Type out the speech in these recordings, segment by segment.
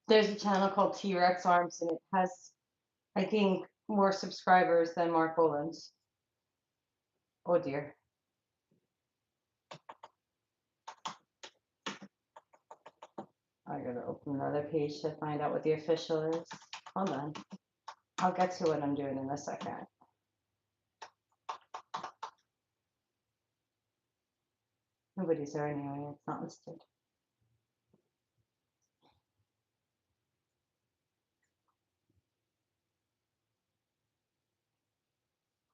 There's a channel called TRex Arms, and it has, I think, more subscribers than Marc Bolan's. Oh dear. I gotta open another page to find out what the official is. Hold on. I'll get to what I'm doing in a second. Nobody's there anyway. It's not listed.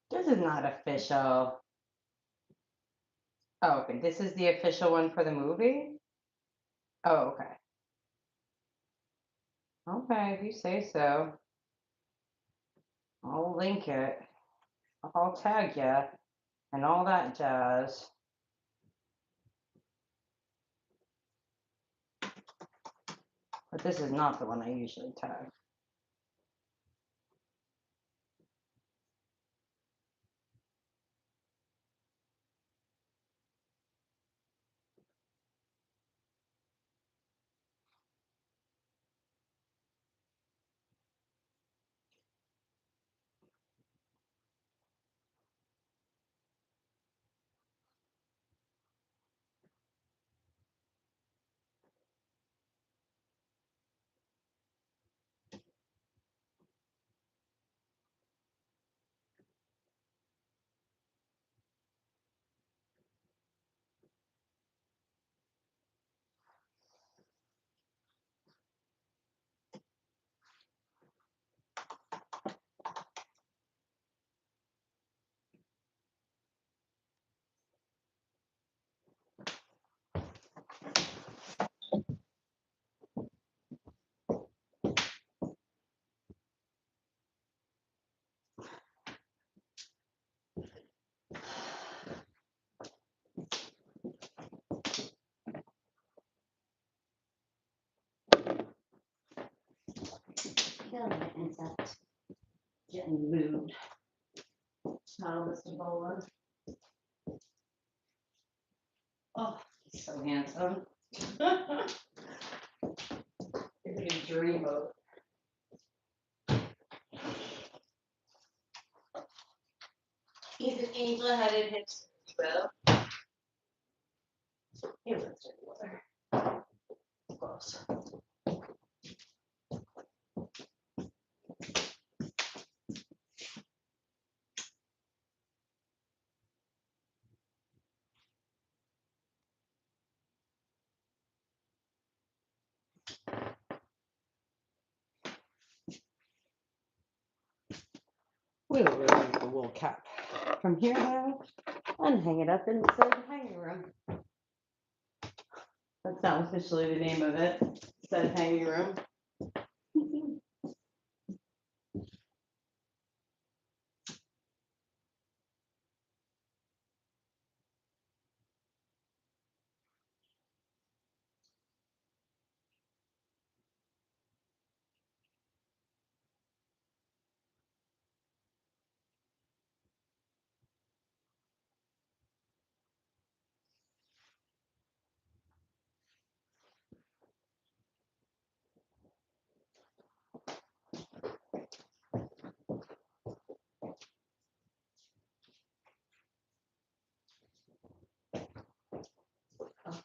This is not official. Oh, okay. This is the official one for the movie? Oh, okay. Okay, if you say so. I'll link it. I'll tag you and all that jazz. But this is not the one I usually tag. Yeah, my insect getting moved. Smell Mr. Bola. Oh, he's so handsome. It's like a dreamboat. He's an angel-headed hipster. He lives in water. Close. We will remove the wool cap from here now and hang it up inside the hanging room. That's not officially the name of it. Said hanging room.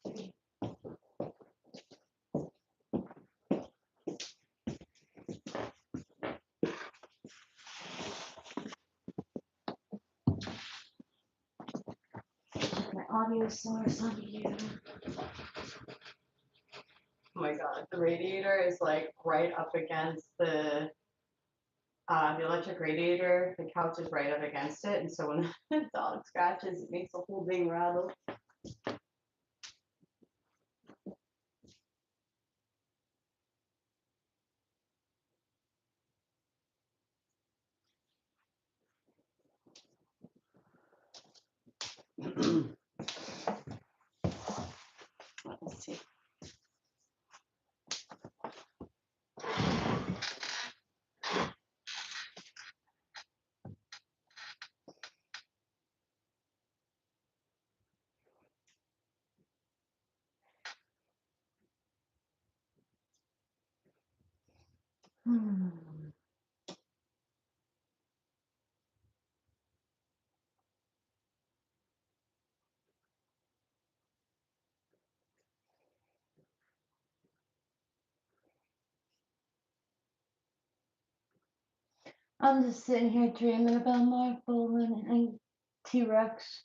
Okay. My audio source on you. Oh my god, the radiator is like right up against the electric radiator. The couch is right up against it, and so when the dog scratches, it makes the whole thing rattle. Let's see. I'm just sitting here dreaming about Marc Bolan and T-Rex.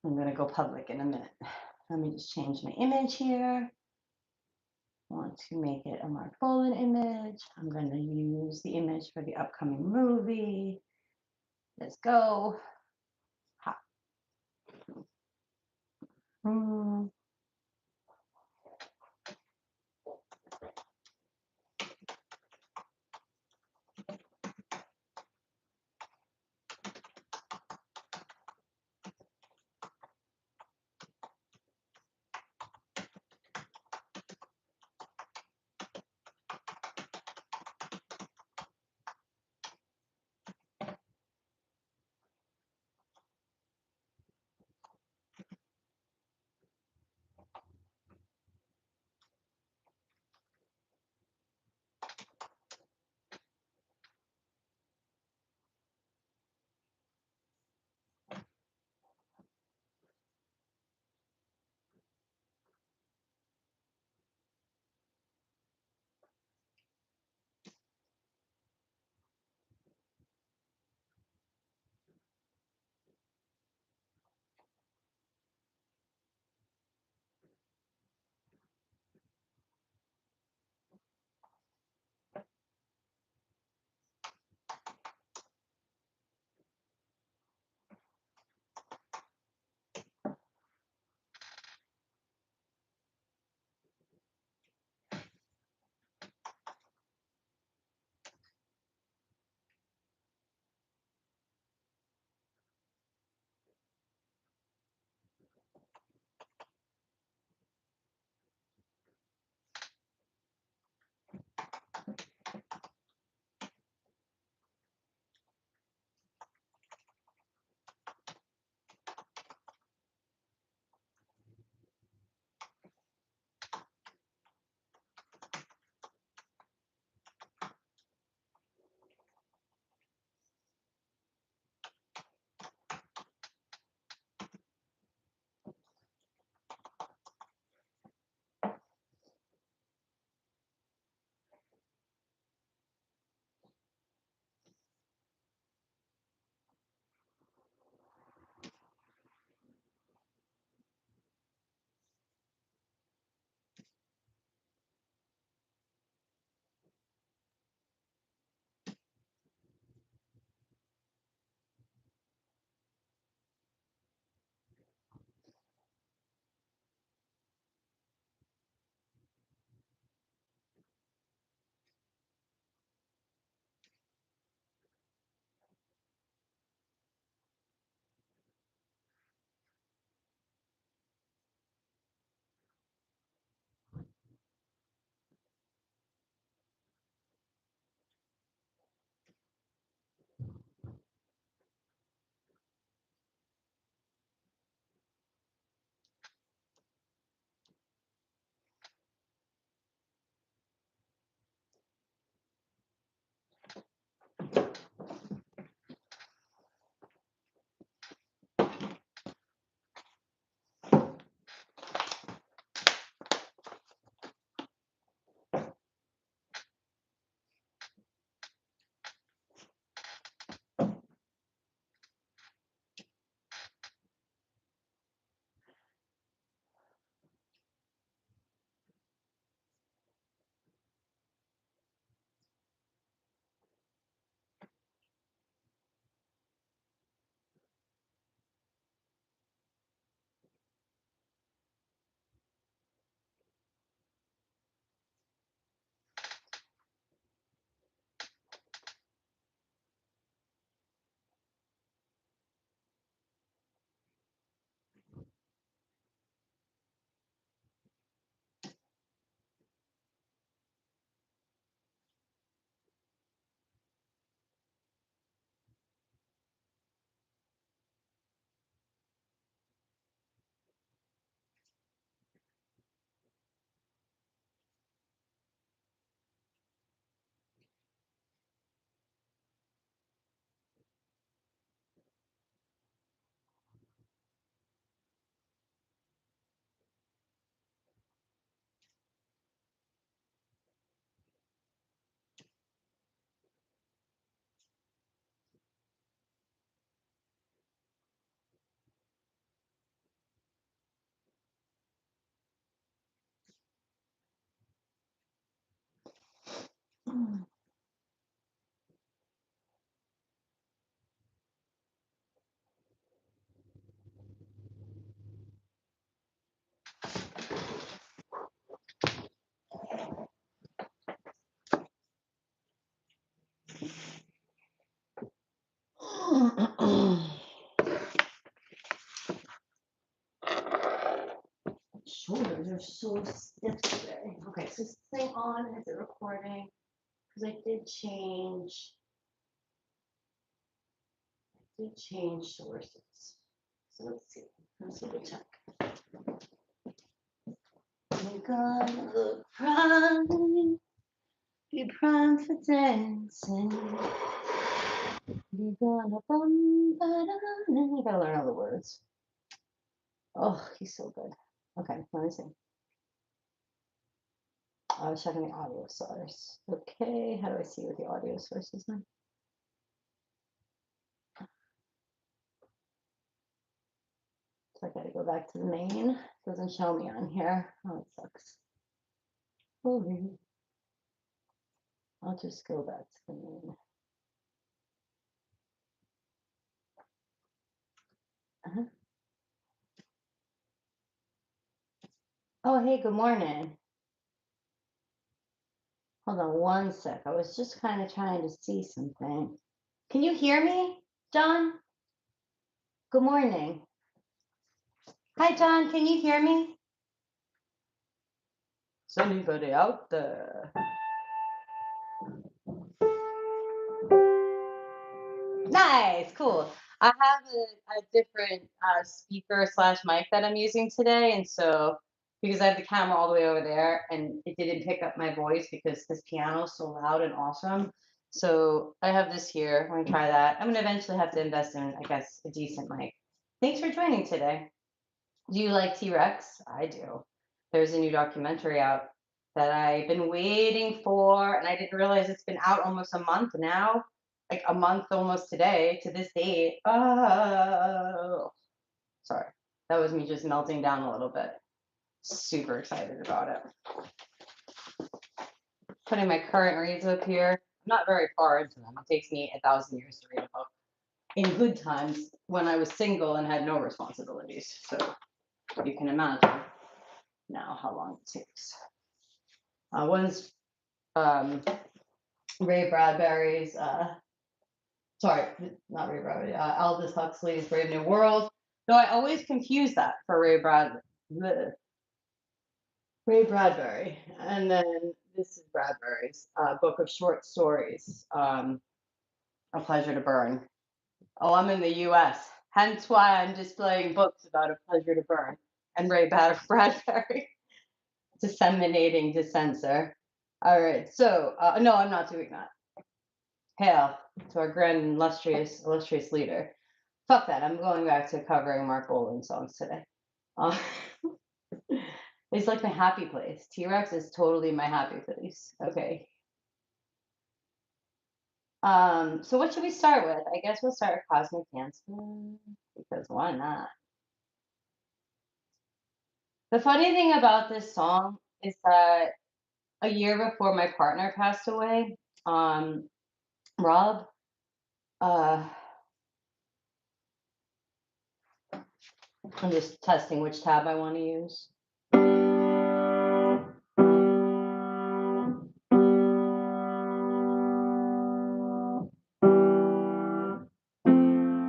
I'm gonna go public in a minute. Let me just change my image here. I want to make it a Marc Bolan image. I'm gonna use the image for the upcoming movie. Let's go. Ha. so stiff today. Okay, so is this thing on? Is it recording? Because I did change sources. So let's see. Let's double check. You're gonna look prime. Be prime for dancing. You're gonna bum, ba-da-da. You gotta learn all the words. Oh, he's so good. Okay, let me see. I was checking the audio source. Okay, how do I see what the audio source is now? So I gotta go back to the main. Doesn't show me on here. Oh, it sucks. Okay. I'll just go back to the main. Oh, hey, good morning. Hold on one sec. I was just kind of trying to see something. Can you hear me, John? Good morning. Hi, John. Can you hear me? Is anybody out there? Nice, cool. I have a different speaker slash mic that I'm using today, and so because I have the camera all the way over there, and it didn't pick up my voice because this piano is so loud and awesome. So I have this here. Let me try that. I'm gonna eventually have to invest in, I guess, a decent mic. Thanks for joining today. Do you like T-Rex? I do. There's a new documentary out that I've been waiting for, and I didn't realize it's been out almost a month now. Like a month almost today to this date. Oh, sorry. That was me just melting down a little bit. Super excited about it. Putting my current reads up here. I'm not very far into them. It takes me 1,000 years to read a book. In good times when I was single and had no responsibilities. So you can imagine now how long it takes. One's Ray Bradbury's, sorry, not Ray Bradbury, Aldous Huxley's Brave New World. Though I always confuse that for Ray Bradbury. And then this is Bradbury's book of short stories, A Pleasure to Burn. Oh, I'm in the US. Hence why I'm displaying books about A Pleasure to Burn and Ray Bradbury. Disseminating to censor. All right, so no, I'm not doing that. Hail to our grand and illustrious leader. Fuck that. I'm going back to covering Marc Bolan songs today. Uh, it's like my happy place. T-Rex is totally my happy place. Okay. So what should we start with? I guess we'll start with Cosmic Cancer because why not? The funny thing about this song is that a year before my partner passed away, Rob, uh, I'm just testing which tab I want to use.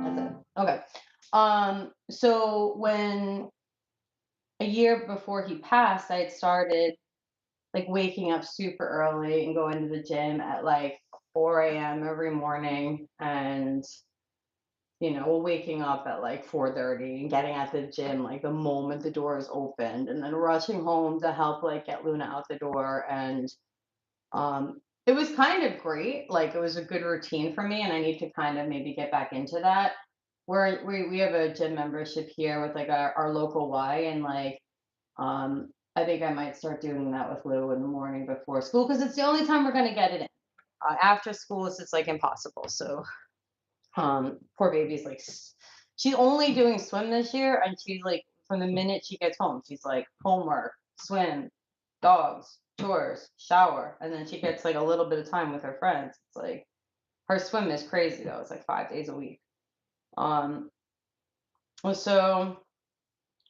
That's it. Okay. So when a year before he passed, I had started like waking up super early and going to the gym at like 4 a.m. every morning, and waking up at like 4:30 and getting at the gym like the moment the doors opened, and then rushing home to help like get Luna out the door. And it was kind of great. Like it was a good routine for me, and I need to kind of maybe get back into that. We have a gym membership here with like our local Y, and like I think I might start doing that with Lou in the morning before school because it's the only time we're gonna get it in. After school, it's just like impossible. So poor baby's like she's only doing swim this year, and she's like from the minute she gets home, she's like homework, swim, dogs, chores, shower, and then she gets like a little bit of time with her friends. It's like her swim is crazy though. It's like 5 days a week. So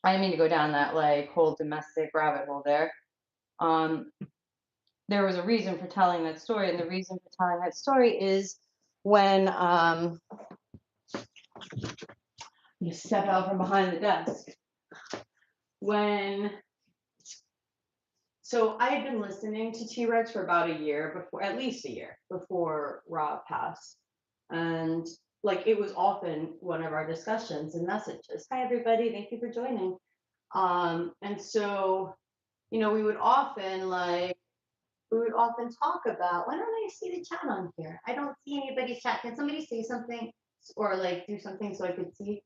I mean to go down that like whole domestic rabbit hole there. There was a reason for telling that story, and the reason for telling that story is when you step out from behind the desk. When So I had been listening to T-Rex for about a year before, at least a year before Rob passed. And like it was often one of our discussions and messages. Hi everybody, thank you for joining. And so, we would often talk about, why don't I see the chat on here? I don't see anybody's chat. Can somebody say something or like do something so I could see?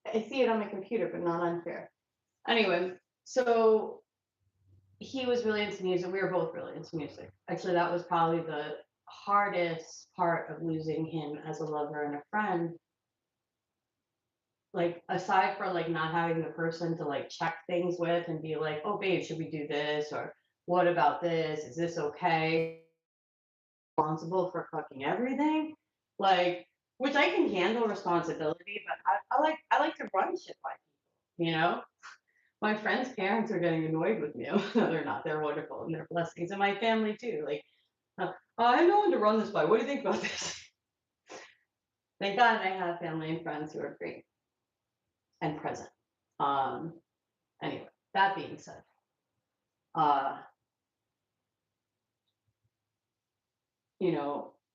I see it on my computer, but not on here. Anyway, so he was really into music. We were both really into music. Actually, that was probably the hardest part of losing him as a lover and a friend. Like aside for like not having the person to like check things with and be like, oh babe, should we do this? Or what about this? Is this okay? Responsible for cooking everything. Like, which I can handle responsibility, but I like to run shit by people. My friends' parents are getting annoyed with me. No, they're not. They're wonderful and they're blessings. And my family too. Like, I have no one to run this by. What do you think about this? Thank God I have family and friends who are great and present. Um, anyway, that being said, uh,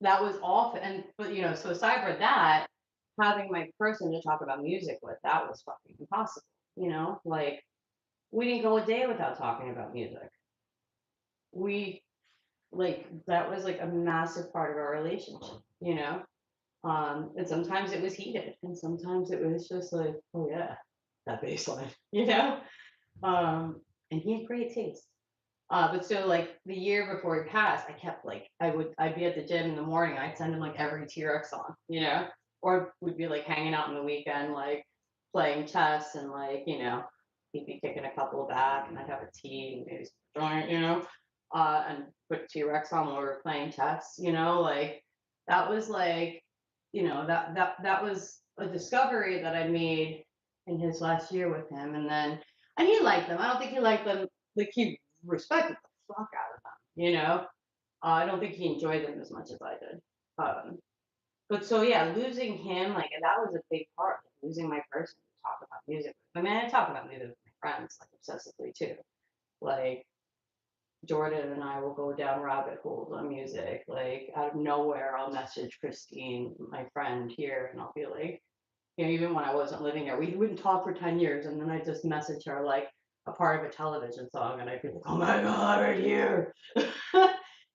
that was awful. And but so aside for that, having my person to talk about music with, that was fucking impossible. Like we didn't go a day without talking about music. We like that was like a massive part of our relationship. And sometimes it was heated and sometimes it was just like, oh yeah, that bass line. And he had great taste. But so like the year before he passed, I kept like I'd be at the gym in the morning, I'd send him like every T-Rex song. Or we'd be like hanging out on the weekend, like playing chess and like, he'd be kicking a couple back and I'd have a tea and maybe some joint. And put T-Rex on while we were playing chess. Like that was like, that was a discovery that I made in his last year with him. And he liked them. I don't think he liked them like he respected the fuck out of them. I don't think he enjoyed them as much as I did. Um, but so yeah, losing him, like that was a big part, like, losing my person to talk about music. I mean, I talk about music with my friends like obsessively too. Like Jordan and I will go down rabbit holes on music. Like out of nowhere, I'll message Christine, my friend here, and I'll be like, even when I wasn't living there, we wouldn't talk for 10 years, and then I just message her like a part of a television song, and I'd be like, oh my God, right here.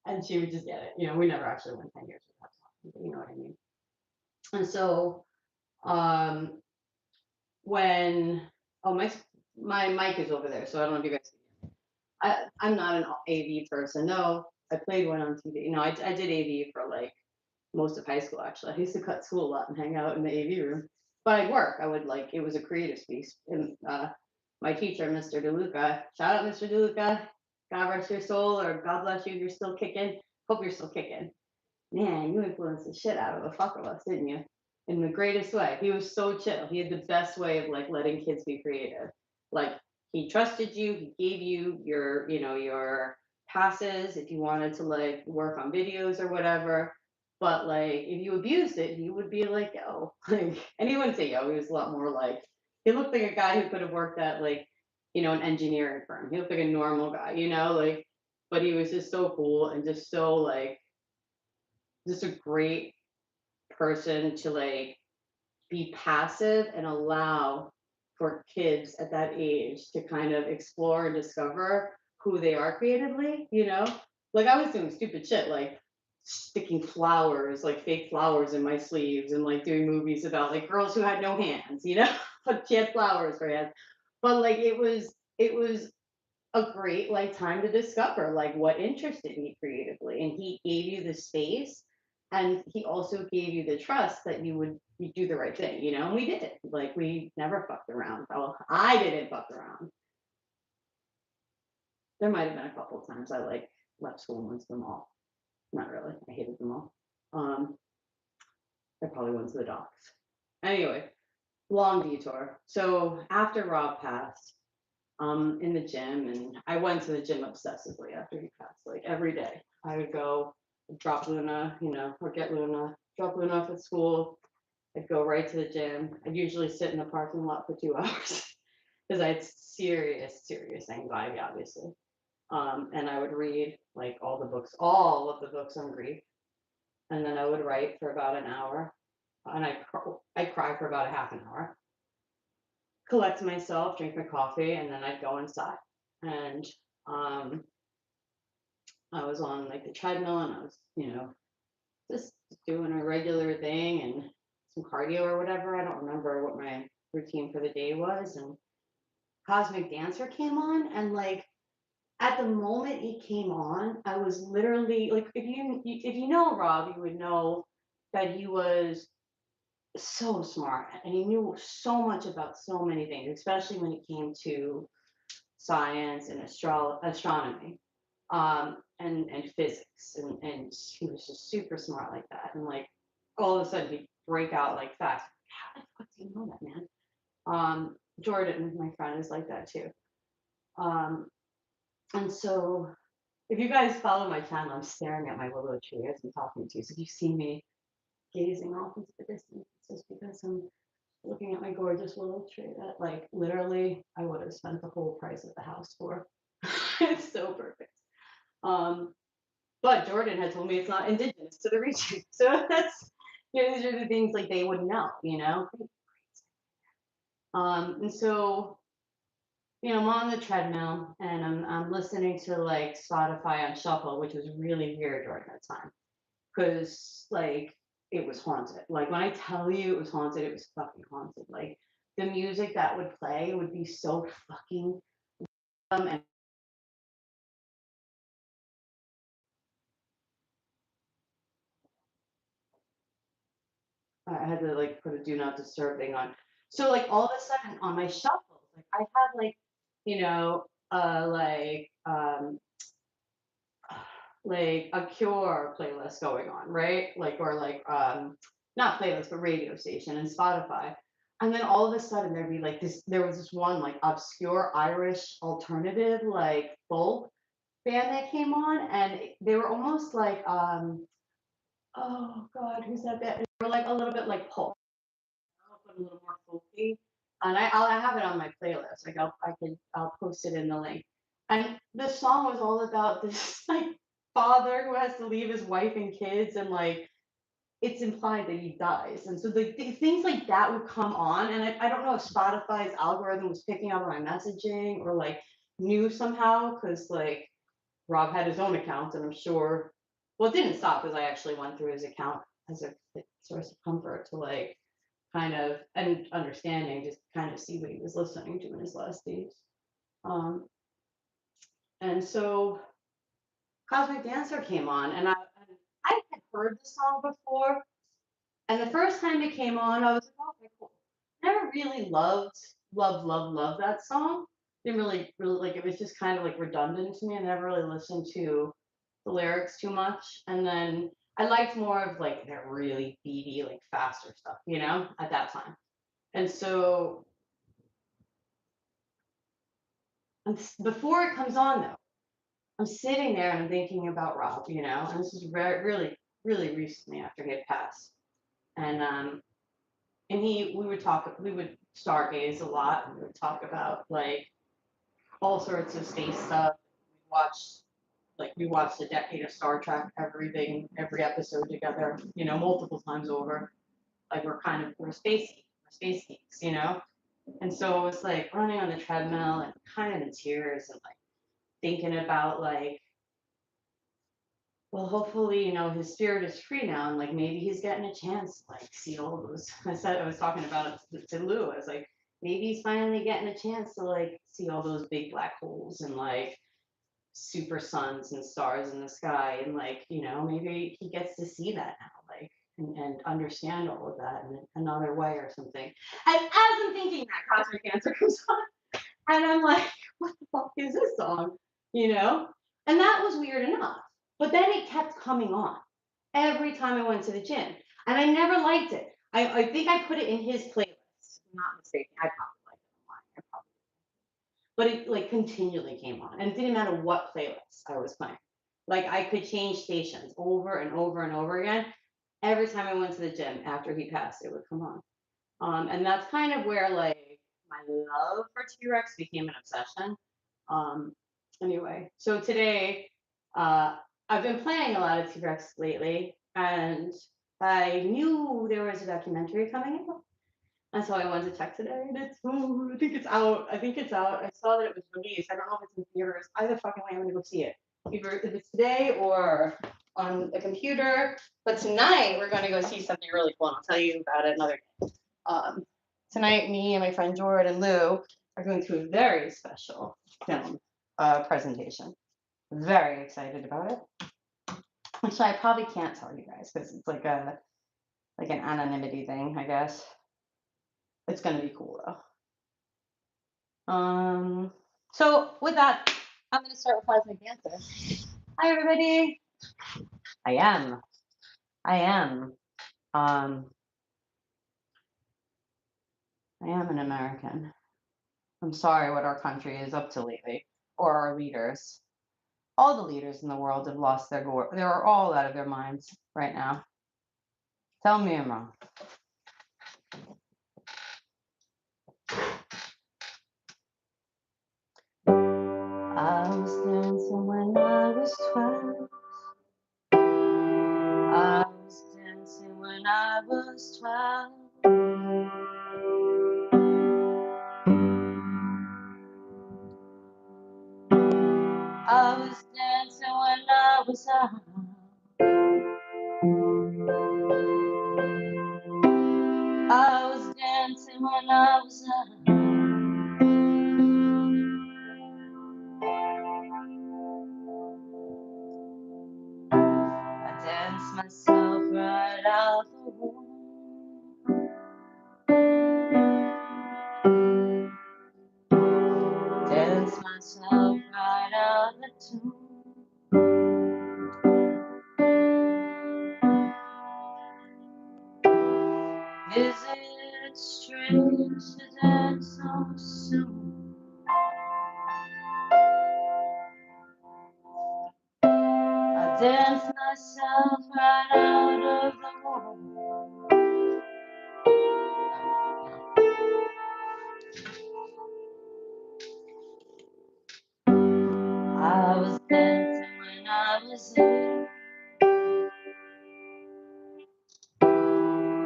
And she would just get it. We never actually went 10 years without talking, but you know what I mean? And so um, when, oh, my mic is over there, so I don't know if you guys I'm not an AV person. No, I played one on TV. No, I did AV for like most of high school, actually. I used to cut school a lot and hang out in the AV room. But I'd work. I would like, it was a creative space. And my teacher, Mr. DeLuca, shout out Mr. DeLuca, God rest your soul, or God bless you, you're still kicking. Hope you're still kicking. Man, you influenced the shit out of the fuck of us, didn't you? In the greatest way. He was so chill. He had the best way of like letting kids be creative. Like he trusted you. He gave you your passes if you wanted to like work on videos or whatever. But like if you abused it, he would be like, yo, like, and he wouldn't say yo. He was a lot more like he looked like a guy who could have worked at like an engineering firm. He looked like a normal guy, like, but he was just so cool and just so like just a great person to like be passive and allow for kids at that age to kind of explore and discover who they are creatively. Like I was doing stupid shit like sticking flowers, like fake flowers in my sleeves and like doing movies about like girls who had no hands. But she had flowers for hands. But like it was a great like time to discover like what interested me creatively, and he gave you the space and he also gave you the trust that you do the right thing. And we did it. Like we never fucked around. Well, I didn't fuck around. There might have been a couple of times I like left school and went to the mall. Not really, I hated the mall. I probably went to the docks. Anyway, long detour. So after Rob passed, in the gym, and I went to the gym obsessively after he passed. Like every day, I would go drop Luna, or get Luna, drop Luna off at school. I'd go right to the gym. I'd usually sit in the parking lot for 2 hours because I had serious, serious anxiety, obviously. And I would read like all of the books on Greek, and then I would write for about an hour, and I'd cry for about a half an hour, collect myself, drink my coffee, and then I'd go inside. And um, I was on like the treadmill, and I was, just doing a regular thing and some cardio or whatever. I don't remember what my routine for the day was. And Cosmic Dancer came on, and like at the moment it came on, I was literally like, if you know Rob, you would know that he was so smart and he knew so much about so many things, especially when it came to science and astronomy, and physics, and he was just super smart like that. And like all of a sudden he'd break out like fast. How the fuck do you know that, man? Jordan, my friend, is like that too. Um, and so if you guys follow my channel, I'm staring at my willow tree as I'm talking to you. So if you see me gazing off into the distance, it's just because I'm looking at my gorgeous willow tree that like literally I would have spent the whole price of the house for. It's so perfect. Um, but Jordan had told me it's not indigenous to the region. So that's, these are the things like they would know. And so, I'm on the treadmill and I'm listening to like Spotify on shuffle, which was really weird during that time. Cause like it was haunted. Like when I tell you it was haunted, it was fucking haunted. Like the music that would play would be so fucking and I had to like put a do not disturb thing on. So like all of a sudden on my shuffles, like I had like, you know, uh like um like a Cure playlist going on, right? Like or like not playlist but radio station and Spotify. And then all of a sudden there'd be like there was this one like obscure Irish alternative like folk band that came on, and they were almost like oh god, who's that band? They were like a little bit like Pulp, but a little more folky. And I have it on my playlist. Like I'll post it in the link. And the song was all about this like father who has to leave his wife and kids, and like it's implied that he dies. And so the things like that would come on, and I don't know if Spotify's algorithm was picking up on my messaging or like knew somehow, because like Rob had his own account, and I'm sure. Well, it didn't stop because I actually went through his account as a source of comfort to like kind of and understanding, just kind of see what he was listening to in his last days. Um, and so Cosmic Dancer came on, and I had heard the song before, and the first time it came on, I was like, oh, okay, cool. Never really loved that song. Didn't really like it. Was just kind of like redundant to me. I never really listened to the lyrics too much. And then I liked more of like that really beady, like faster stuff, at that time. And so before it comes on though, I'm sitting there and I'm thinking about Rob, and this is really, really recently after he had passed. And we would stargaze a lot, and we would talk about like all sorts of space stuff. We watched a decade of Star Trek, every episode together, multiple times over. Like we're space geeks. And so it was like running on the treadmill and kind of in tears and like thinking about like, well, hopefully, his spirit is free now, and like maybe he's getting a chance to like see all those. I was talking about it to Lou. I was like, maybe he's finally getting a chance to like see all those big black holes and like super suns and stars in the sky, and like, maybe he gets to see that now, like and understand all of that in another way or something. And as I'm thinking that, Cosmic Dancer comes on, and I'm like, what the fuck is this song? You know? And that was weird enough. But then it kept coming on every time I went to the gym. And I never liked it. I think I put it in his playlist. If I'm not mistaken. I probably liked it online. But it like continually came on. And it didn't matter what playlist I was playing. Like I could change stations over and over and over again. Every time I went to the gym after he passed, it would come on. And that's kind of where like my love for T-Rex became an obsession. Um, Anyway, so today, I've been playing a lot of T-Rex lately, and I knew there was a documentary coming out, and so I wanted to check today, and I think it's out. I think it's out. I saw that it was released. I don't know if it's in theaters. Either fucking way, I'm gonna go see it. Either if it's today or on the computer. But tonight we're gonna go see something really cool. And I'll tell you about it another day. Tonight, me and my friend Jordan and Lou are going to a very special film presentation. Very excited about it. Actually, I probably can't tell you guys because it's like an anonymity thing, I guess. It's gonna be cool though. So with that, I'm gonna start with Plasmic Dancer. Hi everybody. I am. I am an American. I'm sorry what our country is up to lately, or our leaders. All the leaders in the world have lost their gore. They're all out of their minds right now. Tell me I'm wrong. I was dancing when I was 12. I was dancing when I was 12. I was dancing when I was out. I was dancing when I was out. I danced myself right out the womb. Danced myself right out the tomb. Is it strange to dance so soon? I danced myself right out of the womb. I was dancing when I was 8.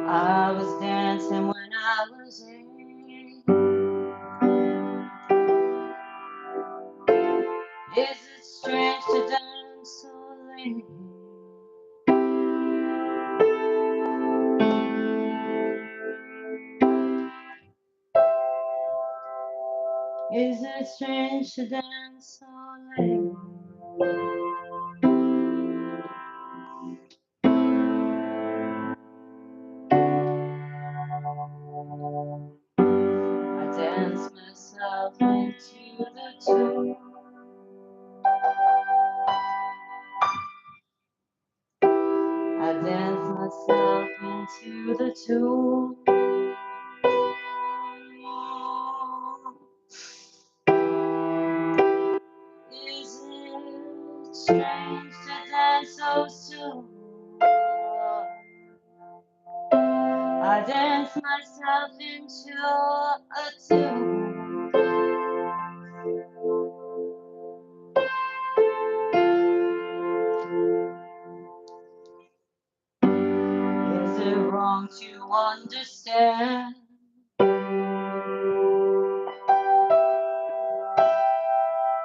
I was dancing when I was 8. Is it strange to dance so late? Is it strange to dance so late? I dance myself into the tomb. I dance myself into the tomb. Is it strange to dance so soon? I dance myself into a tomb. Is it wrong to understand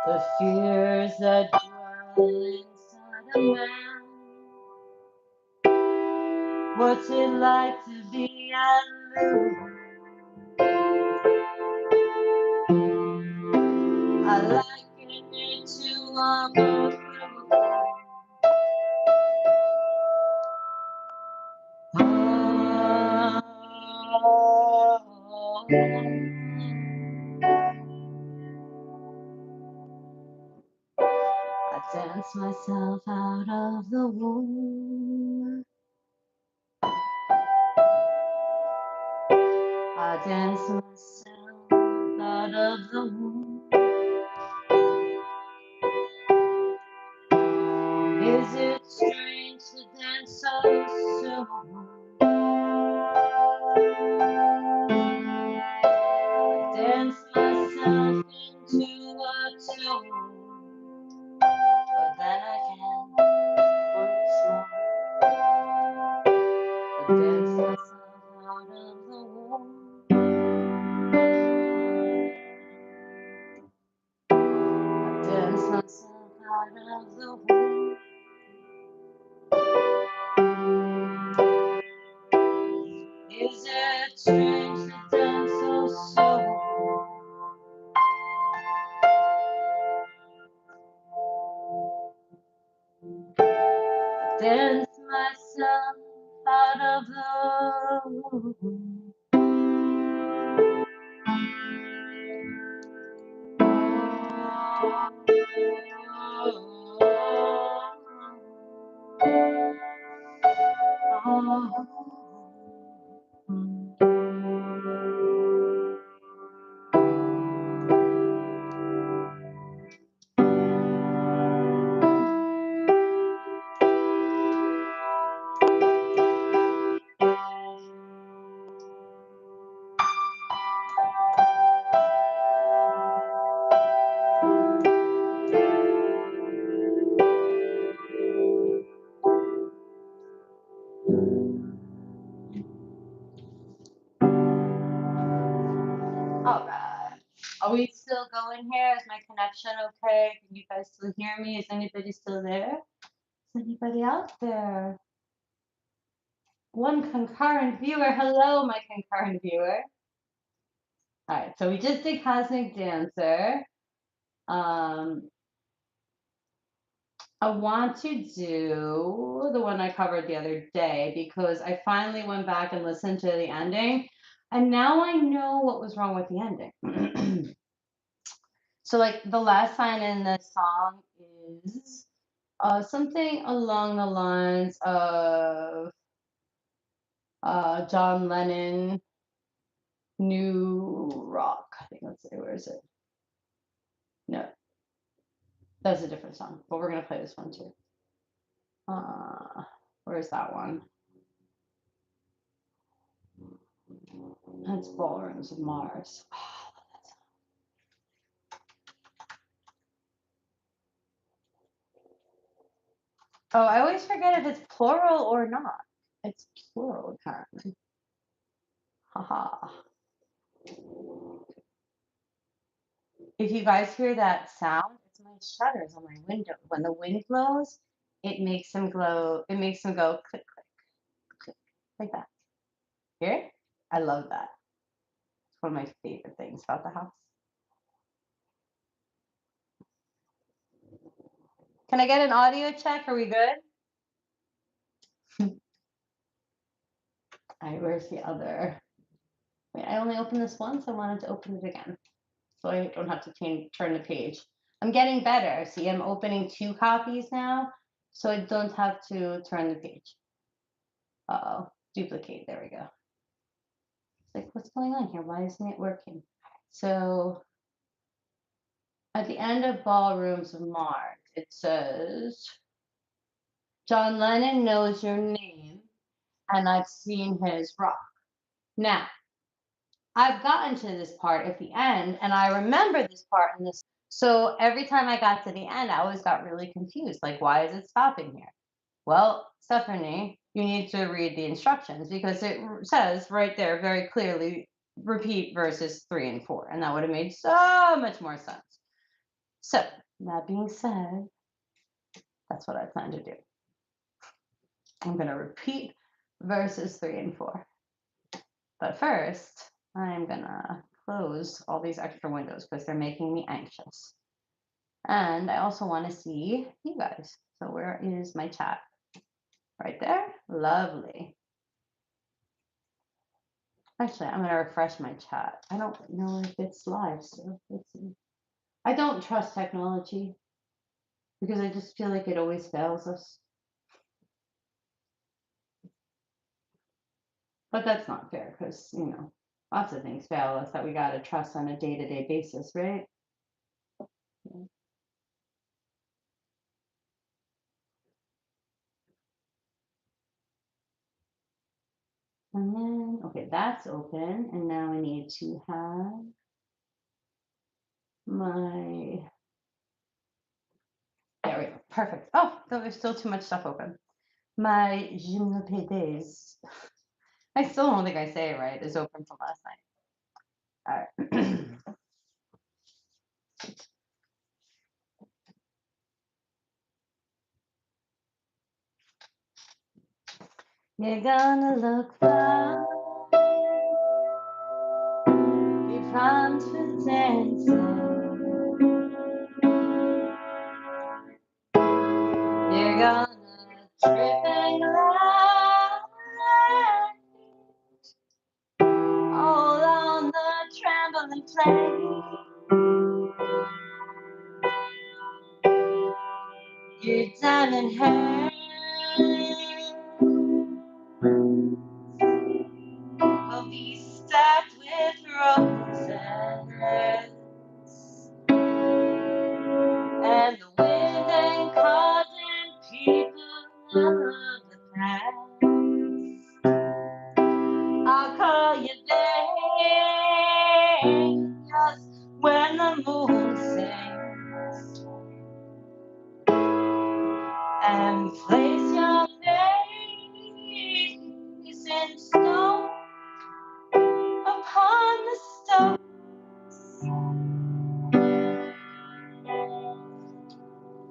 the fears that dwell inside a man? What's it like to be alone? I liken it to a broken I dance myself out of the womb. I dance myself out of the womb. Is it strange to dance so soon? I dance myself into a tomb. dance myself out of the room. All right. Are we still going here? Is my connection okay? Can you guys still hear me? Is anybody still there? Is anybody out there? One concurrent viewer. Hello, my concurrent viewer. All right, so we just did Cosmic Dancer. I want to do the one I covered the other day because I finally went back and listened to the ending, and now I know what was wrong with the ending. So, like, the last line in the song is something along the lines of John Lennon, New Rock. I think let's see, where is it? No, that's a different song, but we're gonna play this one too. Where's that one? That's Ballrooms of Mars. Oh, I always forget if it's plural or not. It's plural, apparently. Haha. If you guys hear that sound, it's my shutters on my window. When the wind blows, it makes them glow. It makes them go click, click, click, like that. Hear it? I love that. It's one of my favorite things about the house. Can I get an audio check? Are we good? All right, where's the other? Wait, I only opened this once. I wanted to open it again, so I don't have to turn the page. I'm getting better. See, I'm opening 2 copies now, so I don't have to turn the page. Uh-oh, duplicate. There we go. It's like, what's going on here? Why isn't it working? So at the end of Ballrooms of Mars, it says, John Lennon knows your name, and I've seen his rock. Now, I've gotten to this part at the end, and I remember this part in this. So every time I got to the end, I always got really confused. Like, why is it stopping here? Well, Stephanie, you need to read the instructions because it says right there very clearly, repeat verses 3 and 4. And that would have made so much more sense. So, that being said, that's what I plan to do. I'm going to repeat verses 3 and 4. But first, I'm going to close all these extra windows because they're making me anxious. And I also want to see you guys. So where is my chat? Right there? Lovely. Actually, I'm going to refresh my chat. I don't know if it's live, so let's see. I don't trust technology because I just feel like it always fails us. But that's not fair because, you know, lots of things fail us that we got to trust on a day-to-day basis, right? Yeah. And then, okay, that's open. And now I need to have my, there we go, perfect. Oh, there's still too much stuff open. My gymnopédés, I still don't think I say it right, is open from last night. All right. You're gonna look fine if I'm to dancing. You're gonna dripping light all on the trembling flame. Your diamond hair will be stacked with roses, and the wind ain't causing people of the past. I'll call you there just when the moon sinks, and place your face in stone upon the stone,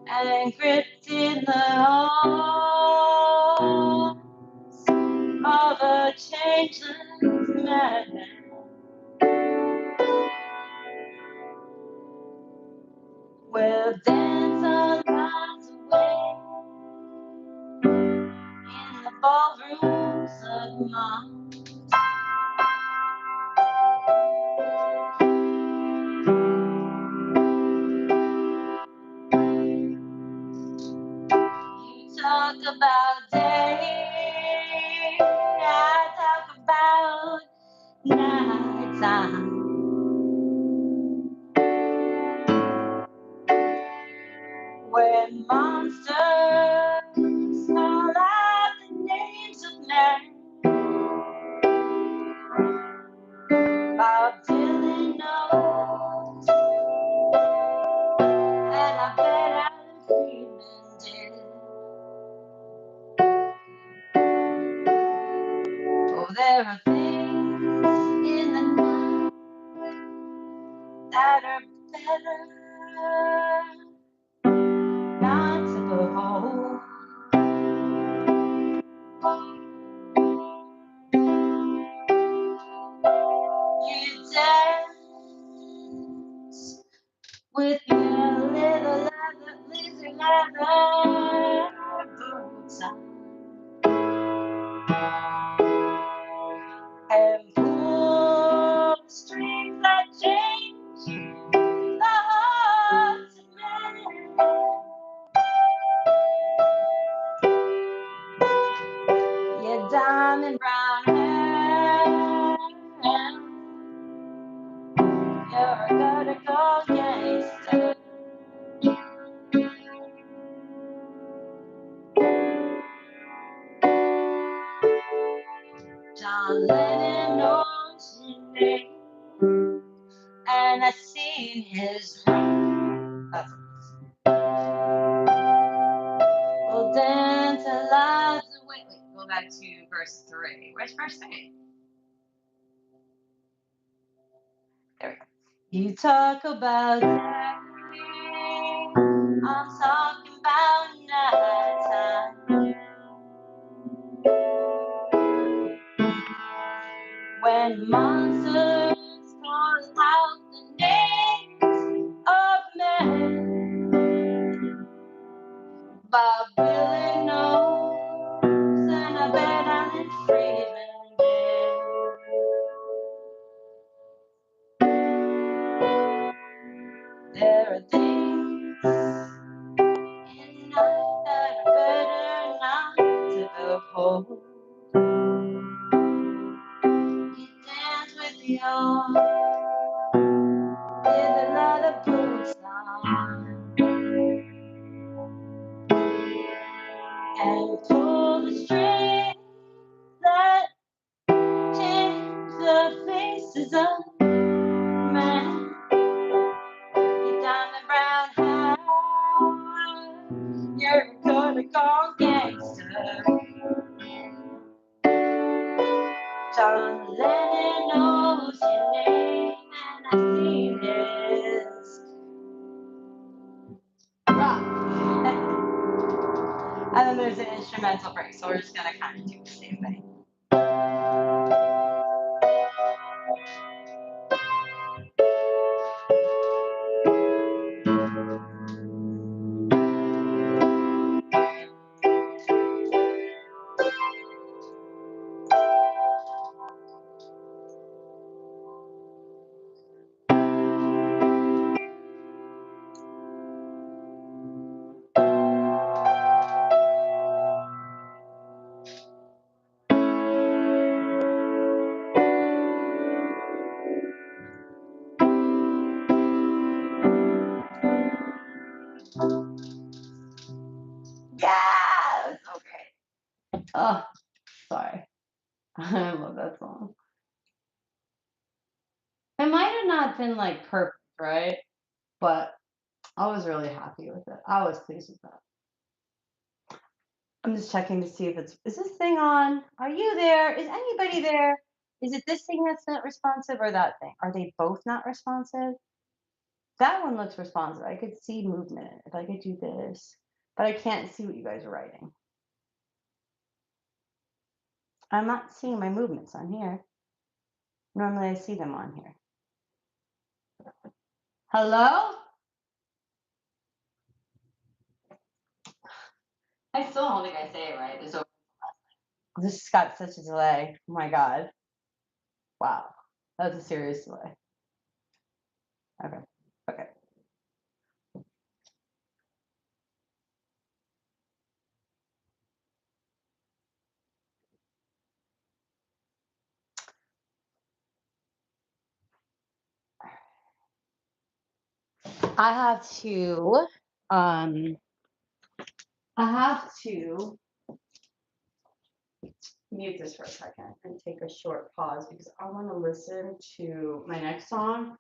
and gripped in the arms of a changeless man. We'll dance all kinds of ways in the ballrooms of mine. You talk about day, I talk about nighttime. When monsters call out the names of men, Bob Dylan knows, and I bet Alan Freeman did. Oh, there are things in the night that are better not to behold. You dance with your little leather boots on, and pull the strings that change the hearts of men. Your diamond brown hair, you're a go-to-go gangster. John Lennon knows your name, and I seen his ring. We'll dance our lives away. Wait, go back to verse 3. Where's verse 3? There we go. You talk about day, I'm talking about nighttime. When monsters call out the names of men, Bob Dylan knows, and I bet Alan Freeman did. There are things in life that are better not to behold. You dance with your leather boots on, and pull the strings that change the faces of men. Your diamond brown hair, you're gonna go gangster. John Lennon knows your name, and I've seen his rock. And then there's an instrumental break, so we're just gonna kind of do the same thing. Yeah, it's so great. Oh, sorry. I love that song. It might have not been like perfect, right? But I was really happy with it. I was pleased with that. I'm just checking to see if is this thing on? Are you there? Is anybody there? Is it this thing that's not responsive or that thing? Are they both not responsive? That one looks responsive. I could see movement if I could do this, but I can't see what you guys are writing. I'm not seeing my movements on here. Normally I see them on here. Hello? I still don't think I say it right. There's This got such a delay. Oh my God. Wow. That's a serious delay. Okay. Okay. I have to mute this for a second and take a short pause because I want to listen to my next song.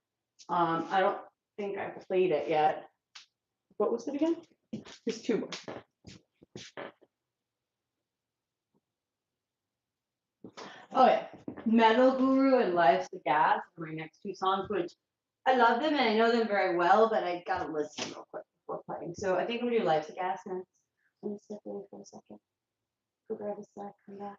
I don't think I played it yet. What was it again? There's two more. Oh yeah, Metal Guru and Life's the Gas are my next two songs, which I love them and I know them very well, but I gotta listen real quick before playing. So I think I'm gonna do Life's the Gas next. Let me step away for a second. Go grab a snack, come back.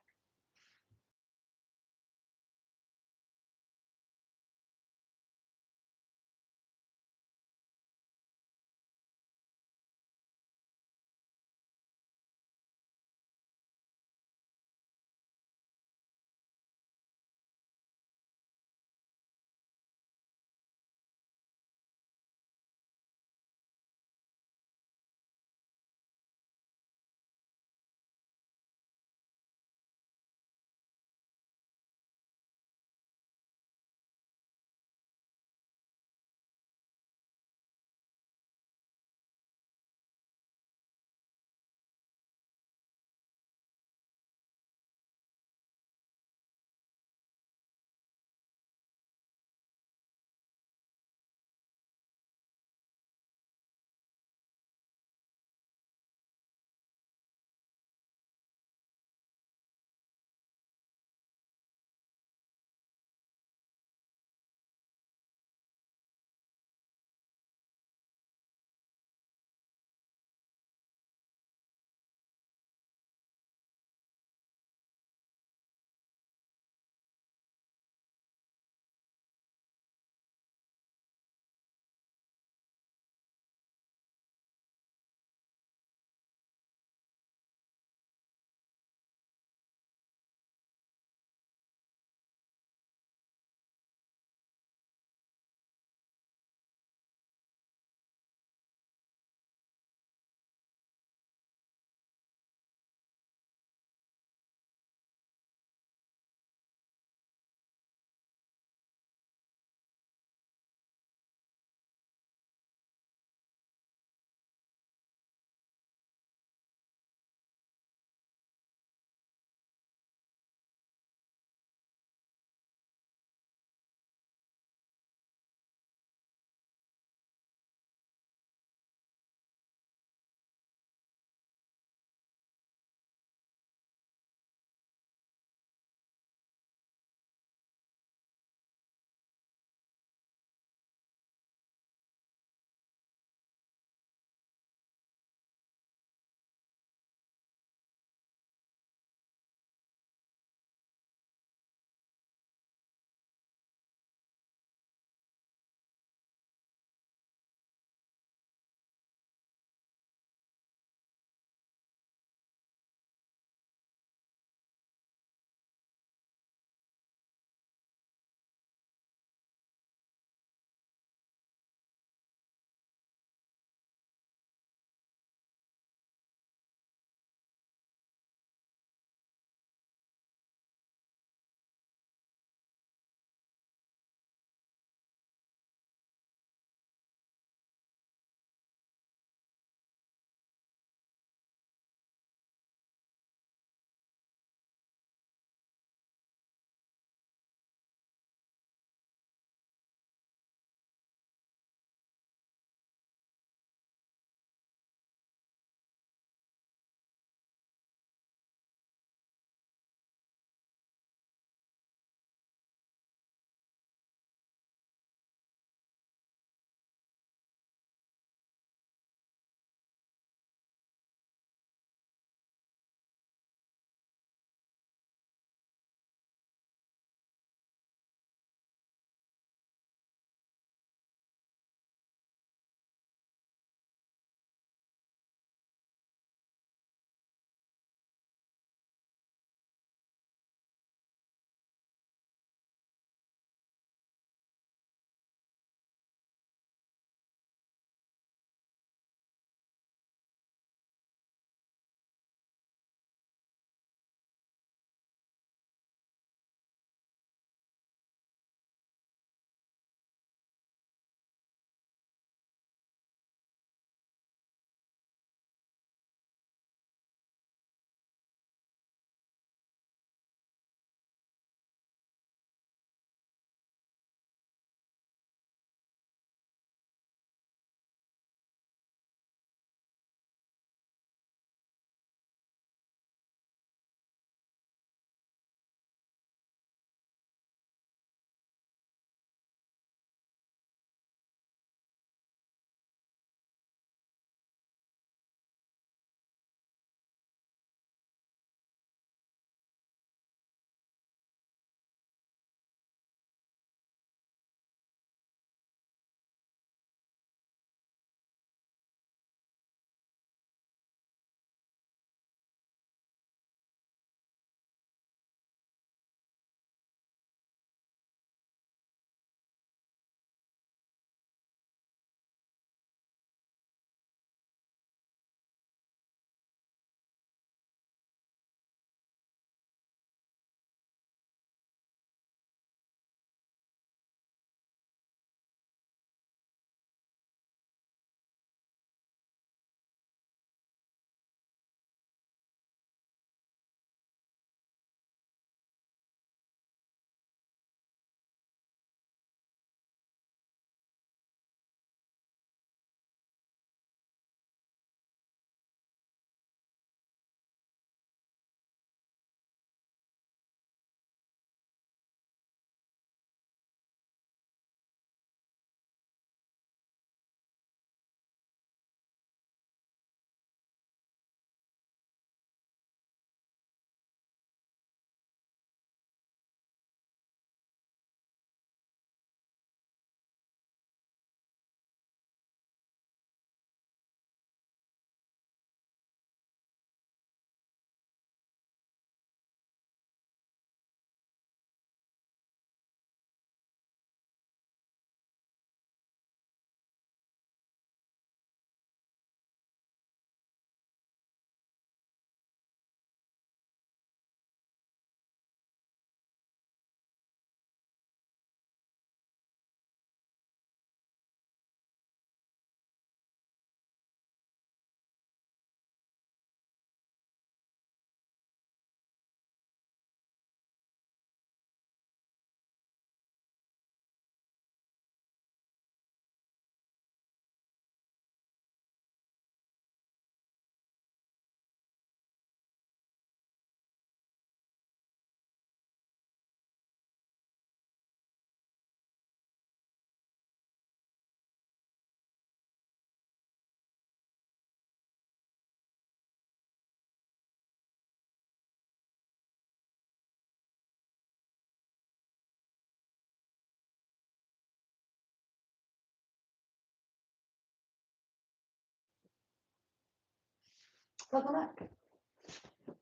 Welcome back.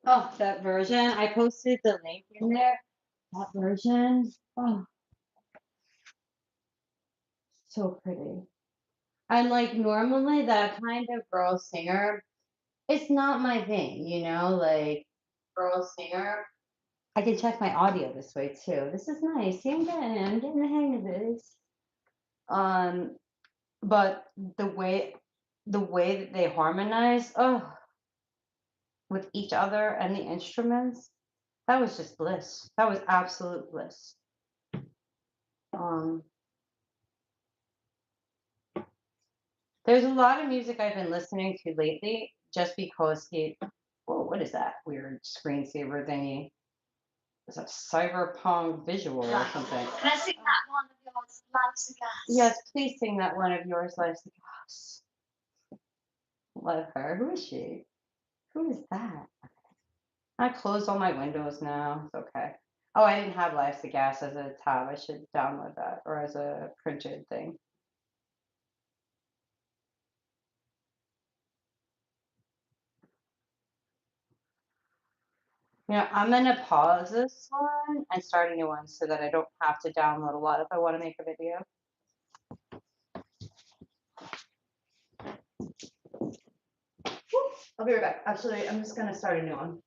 Oh, that version. I posted the link in there. That version. Oh, so pretty. I'm like normally that kind of girl singer. It's not my thing, you know, like girl singer. I can check my audio this way too. This is nice. See, I'm getting the hang of this. But the way that they harmonize, oh, with each other and the instruments, that was just bliss. That was absolute bliss. Um, there's a lot of music I've been listening to lately just because whoa, what is that weird screensaver thingy? It's a cyberpunk visual or something. Can I sing that one of yours, Life's a Gas? Yes, please sing that one of yours, Life's a Gas. Love her. Who is she? Who is that? I closed all my windows now. It's okay. Oh, I didn't have Life's a Gas as a tab. I should download that or as a printed thing. You know, I'm gonna pause this one and start a new one so that I don't have to download a lot if I want to make a video. I'll be right back. Actually, I'm just gonna start a new one.